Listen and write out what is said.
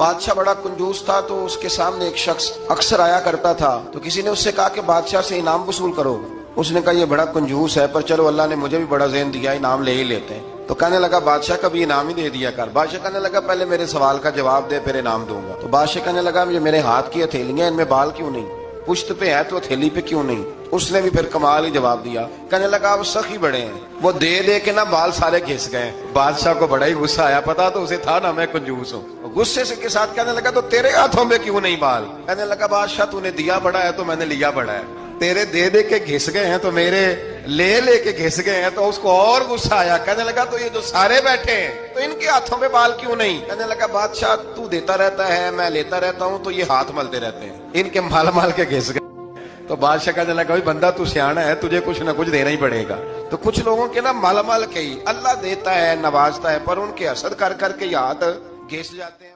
بادشاہ بڑا کنجوس تھا تو اس کے سامنے ایک شخص اکثر آیا کرتا تھا، تو کسی نے اس سے کہا کہ بادشاہ سے انعام وصول کرو۔ اس نے کہا یہ بڑا کنجوس ہے، پر چلو اللہ نے مجھے بھی بڑا ذہن دیا، انعام لے ہی لیتے ہیں۔ تو کہنے لگا بادشاہ کا بھی انعام ہی دے دیا کر۔ بادشاہ کہنے لگا پہلے میرے سوال کا جواب دے پھر انعام دوں گا۔ تو بادشاہ کہنے لگا یہ میرے ہاتھ کی ہتھیلیاں، ان میں بال کیوں نہیں؟ پشت پہ ہے تو ہتھیلی پہ کیوں نہیں؟ اس نے بھی پھر کمال ہی جواب دیا، کہنے لگا وہ سخی بڑے ہیں، وہ دے دے کے نا بال سارے گھس گئے۔ بادشاہ کو بڑا ہی غصہ آیا، پتا تو اسے تھا نا میں کنجوس ہوں۔ غصے سے کے ساتھ کہنے لگا تو تیرے ہاتھوں میں کیوں نہیں بال؟ کہنے لگا بادشاہ تو نے دیا بڑا ہے تو میں نے لیا بڑا ہے، تیرے دے دے کے گھس گئے ہیں تو میرے لے لے کے گھس گئے ہیں۔ تو اس کو اور غصہ آیا، کہنے لگا تو یہ جو سارے بیٹھے ہیں تو ان کے ہاتھوں میں بال کیوں نہیں؟ کہنے لگا بادشاہ تو دیتا رہتا ہے، میں لیتا رہتا ہوں، تو یہ ہاتھ ملتے رہتے ہیں، ان کے مال مال کے گھس گئے۔ تو بادشاہ کہنے لگا بندہ تو سیانا ہے، تجھے کچھ نہ کچھ دینا ہی پڑے گا۔ تو کچھ لوگوں کے نا مال مال کے ہی اللہ دیتا ہے، نوازتا ہے، پر ان کے حسد کر کر کے یہ ہاتھ گھس جاتے ہیں۔